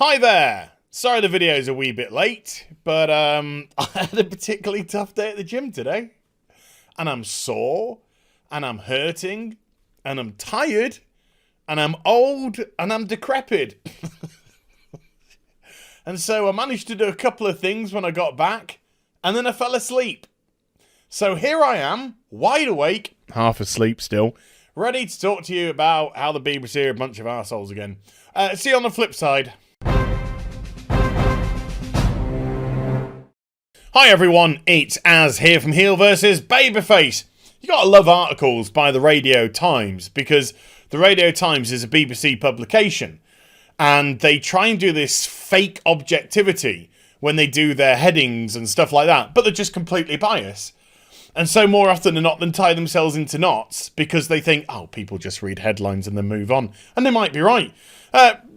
Hi there! Sorry the video's a wee bit late, but I had a particularly tough day at the gym today. And I'm sore, and I'm hurting, and I'm tired, and I'm old, and I'm decrepit. And so I managed to do a couple of things when I got back, and then I fell asleep. So here I am, wide awake, half asleep still, ready to talk to you about how the BBC are a bunch of arseholes again. See you on the flip side. Hi everyone, it's Az here from HeelvsBabyface. You gotta love articles by the Radio Times, because the Radio Times is a BBC publication, and they try and do this fake objectivity when they do their headings and stuff like that, but they're just completely biased. And so more often than not, they tie themselves into knots because they think, oh, people just read headlines and then move on. And they might be right.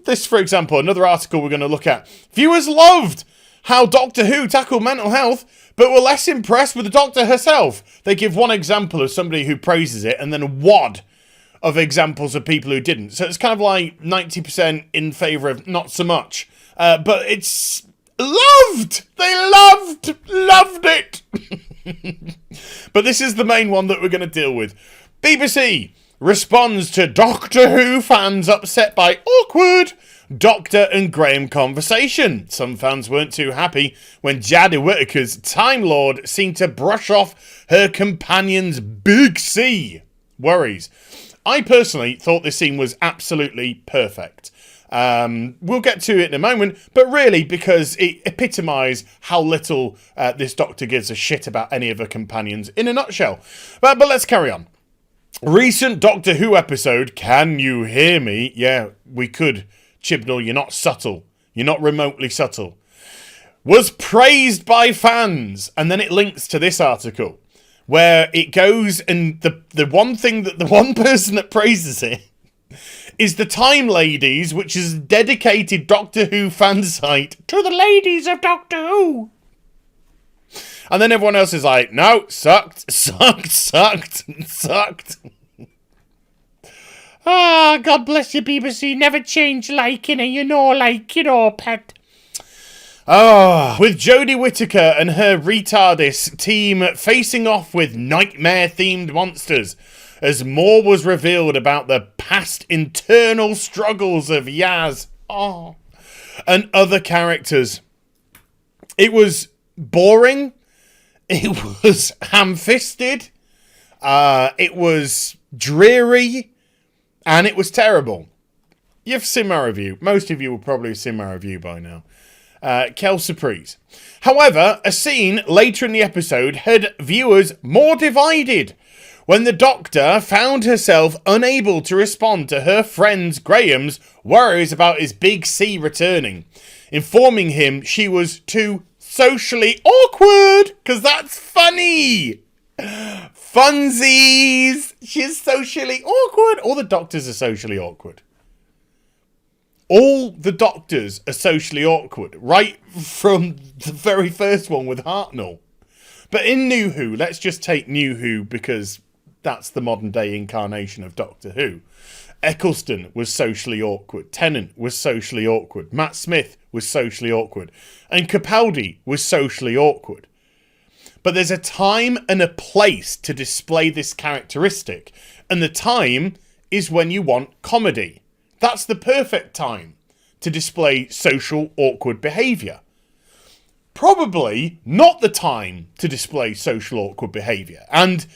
This, for example, another article we're going to look at. Viewers loved how Doctor Who tackled mental health, but were less impressed with the Doctor herself. They give one example of somebody who praises it and then a wad of examples of people who didn't. So it's kind of like 90% in favour of not so much. But it's loved! They loved it! But this is the main one that we're going to deal with. BBC responds to Doctor Who fans upset by awkward Doctor and Graham conversation. Some fans weren't too happy when Jodie Whittaker's Time Lord seemed to brush off her companion's big C worries. I personally thought this scene was absolutely perfect. We'll get to it in a moment, but really because it epitomised how little this Doctor gives a shit about any of her companions in a nutshell. But let's carry on. Recent Doctor Who episode, Can You Hear Me? Yeah, we could. Chibnall, you're not subtle. You're not remotely subtle. Was praised by fans. And then it links to this article, where it goes and the one thing that the one person that praises it is the Time Ladies, which is a dedicated Doctor Who fan site to the ladies of Doctor Who. And then everyone else is like, no, sucked. Ah, God bless you, BBC. Never change liking it, pet. Ah, with Jodie Whittaker and her TARDIS team facing off with nightmare-themed monsters, as more was revealed about the past internal struggles of Yaz and other characters. It was boring. It was ham-fisted. It was dreary. And it was terrible. You've seen my review. Most of you will probably have seen my review by now. Quelle surprise. However, a scene later in the episode had viewers more divided when the Doctor found herself unable to respond to her friend Graham's worries about his big C returning, informing him she was too socially awkward, because that's funny. Funsies! She's socially awkward. All the Doctors are socially awkward. All the Doctors are socially awkward, right from the very first one with Hartnell. But in New Who, let's just take New Who because that's the modern day incarnation of Doctor Who. Eccleston was socially awkward. Tennant was socially awkward. Matt Smith was socially awkward. And Capaldi was socially awkward. But there's a time and a place to display this characteristic. And the time is when you want comedy. That's the perfect time to display social awkward behaviour. Probably not the time to display social awkward behaviour. And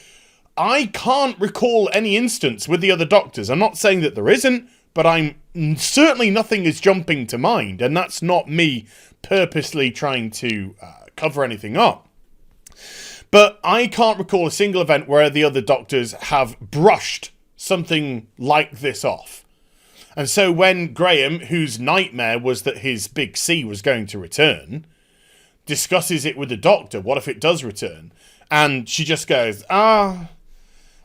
I can't recall any instance with the other Doctors. I'm not saying that there isn't, but certainly nothing is jumping to mind. And that's not me purposely trying to cover anything up. But I can't recall a single event where the other Doctors have brushed something like this off. And so when Graham, whose nightmare was that his big C was going to return, discusses it with the Doctor, what if it does return? And she just goes, I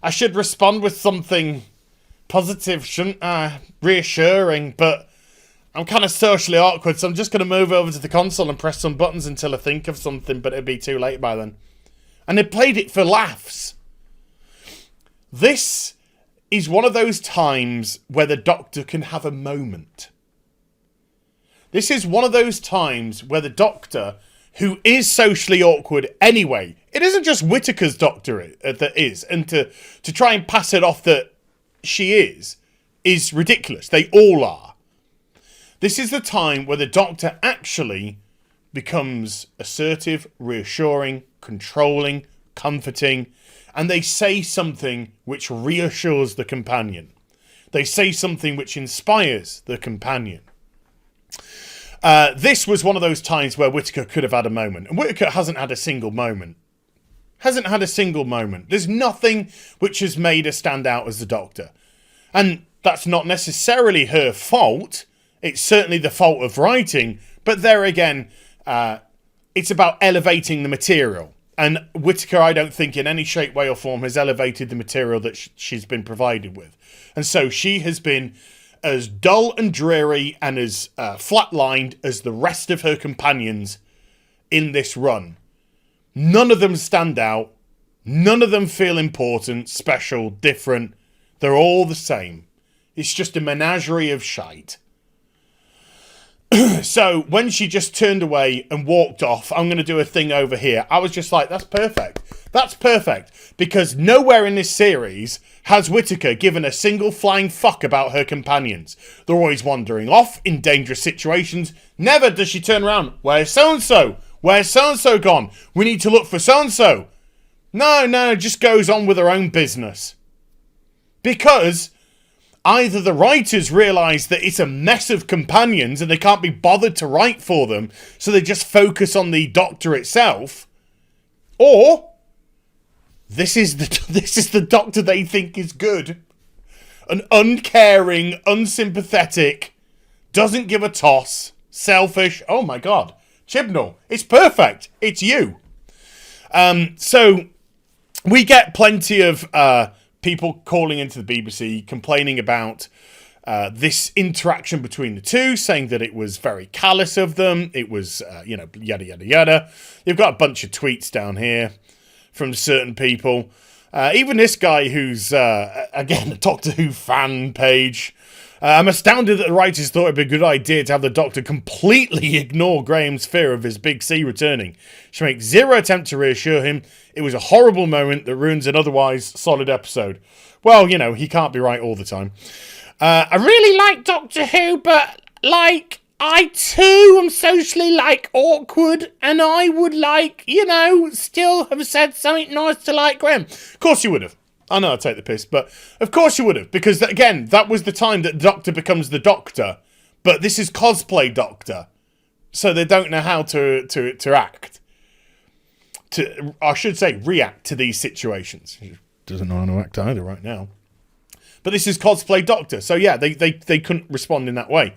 should respond with something positive, shouldn't I? Reassuring, but I'm kind of socially awkward, so I'm just going to move over to the console and press some buttons until I think of something, but it'll be too late by then. And they played it for laughs. This is one of those times where the Doctor can have a moment. This is one of those times where the Doctor, who is socially awkward anyway, it isn't just Whittaker's Doctor that is, and to try and pass it off that she is ridiculous. They all are. This is the time where the Doctor actually becomes assertive, reassuring, controlling, comforting, and they say something which reassures the companion. They say something which inspires the companion. This was one of those times where Whittaker could have had a moment. And Whittaker hasn't had a single moment. There's nothing which has made her stand out as the Doctor. And that's not necessarily her fault. It's certainly the fault of writing. But there again, it's about elevating the material. And Whittaker, I don't think in any shape, way or form has elevated the material that she's been provided with. And so she has been as dull and dreary and as flatlined as the rest of her companions in this run. None of them stand out. None of them feel important, special, different. They're all the same. It's just a menagerie of shite. So when she just turned away and walked off, I'm going to do a thing over here. I was just like, that's perfect. That's perfect. Because nowhere in this series has Whittaker given a single flying fuck about her companions. They're always wandering off in dangerous situations. Never does she turn around. Where's so-and-so? Where's so-and-so gone? We need to look for so-and-so. No, just goes on with her own business. Because either the writers realise that it's a mess of companions and they can't be bothered to write for them, so they just focus on the Doctor itself, or this is the Doctor they think is good. An uncaring, unsympathetic, doesn't give a toss, selfish. Oh my God. Chibnall, it's perfect. It's you. So we get plenty of people calling into the BBC, complaining about this interaction between the two, saying that it was very callous of them. It was, yada, yada, yada. You've got a bunch of tweets down here from certain people. Even this guy who's, again, a Doctor Who fan page. I'm astounded that the writers thought it'd be a good idea to have the Doctor completely ignore Graham's fear of his big C returning. She makes zero attempt to reassure him. It was a horrible moment that ruins an otherwise solid episode. Well, he can't be right all the time. I really like Doctor Who, but, I too am socially, awkward, and I would still have said something nice to Graham. Of course you would have. I know I take the piss, but of course you would have, because again, that was the time that the Doctor becomes the Doctor, but this is Cosplay Doctor, so they don't know how to act. I should say, react to these situations. He doesn't know how to act either right now. But this is Cosplay Doctor, so yeah, they couldn't respond in that way.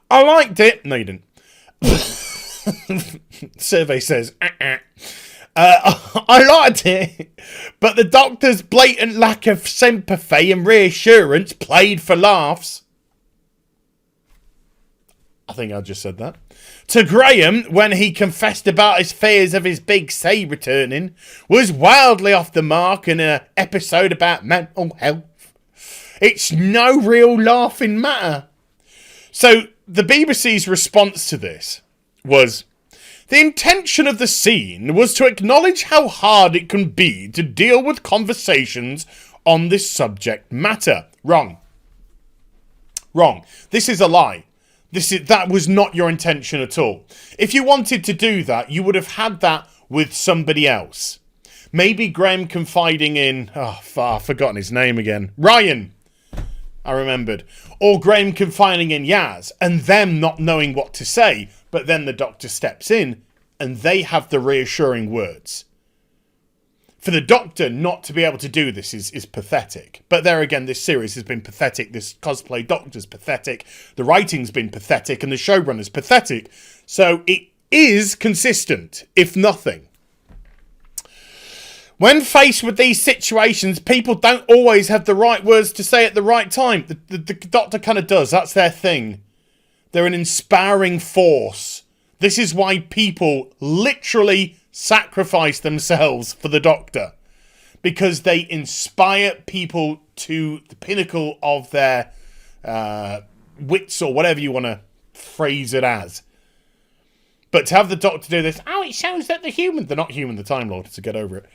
I liked it. No, you didn't. Survey says, I liked it, but the Doctor's blatant lack of sympathy and reassurance played for laughs. I think I just said that. To Graham, when he confessed about his fears of his big C returning, was wildly off the mark in an episode about mental health. It's no real laughing matter. So the BBC's response to this was, the intention of the scene was to acknowledge how hard it can be to deal with conversations on this subject matter. Wrong. This is a lie. That was not your intention at all. If you wanted to do that, you would have had that with somebody else. Maybe Graham confiding in... I've forgotten his name again. Ryan. I remembered. Or Graham confiding in Yaz, and them not knowing what to say, but then the Doctor steps in, and they have the reassuring words. For the Doctor not to be able to do this is pathetic. But there again, this series has been pathetic. This Cosplay Doctor's pathetic. The writing's been pathetic, and the showrunner's pathetic. So it is consistent, if nothing. When faced with these situations, people don't always have the right words to say at the right time. The Doctor kind of does. That's their thing. They're an inspiring force. This is why people literally sacrifice themselves for the Doctor. Because they inspire people to the pinnacle of their wits, or whatever you want to phrase it as. But to have the Doctor do this, oh, it shows that they're not human, the Time Lord, so get over it.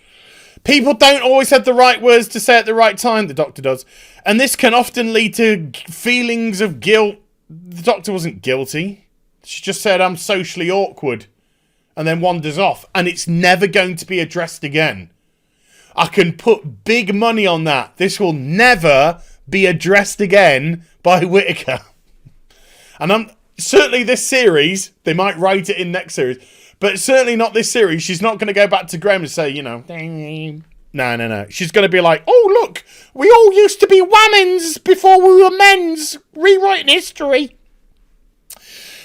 People don't always have the right words to say at the right time, the Doctor does. And this can often lead to feelings of guilt. The Doctor wasn't guilty. She just said, I'm socially awkward. And then wanders off. And it's never going to be addressed again. I can put big money on that. This will never be addressed again by Whittaker. And I'm certainly this series, they might write it in next series, but certainly not this series. She's not going to go back to Graham and say, you know, no. She's going to be like, oh, look, we all used to be women's before we were men's. Rewriting history.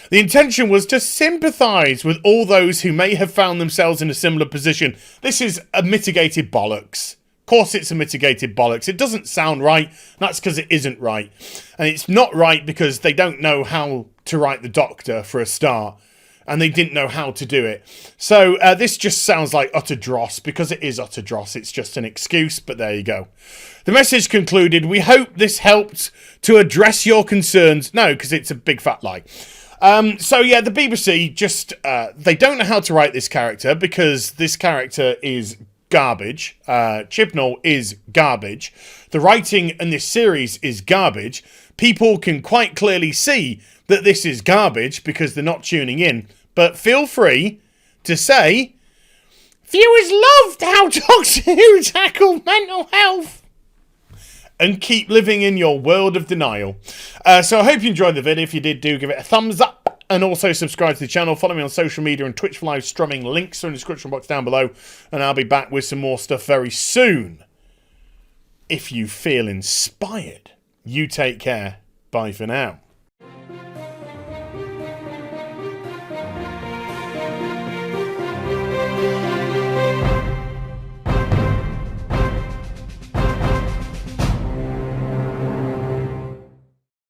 The intention was to sympathise with all those who may have found themselves in a similar position. This is a mitigated bollocks. Of course it's a mitigated bollocks. It doesn't sound right. That's because it isn't right. And it's not right because they don't know how to write the Doctor, for a start. And they didn't know how to do it. So this just sounds like utter dross, because it is utter dross. It's just an excuse, but there you go. The message concluded, we hope this helped to address your concerns. No, because it's a big fat lie. So yeah, the BBC just, they don't know how to write this character because this character is garbage. Chibnall is garbage. The writing in this series is garbage. People can quite clearly see that this is garbage because they're not tuning in. But feel free to say, viewers loved how Doctor Who tackled mental health. And keep living in your world of denial. So I hope you enjoyed the video. If you did, do give it a thumbs up. And also subscribe to the channel. Follow me on social media and Twitch for live streaming. Links are in the description box down below. And I'll be back with some more stuff very soon. If you feel inspired, you take care. Bye for now.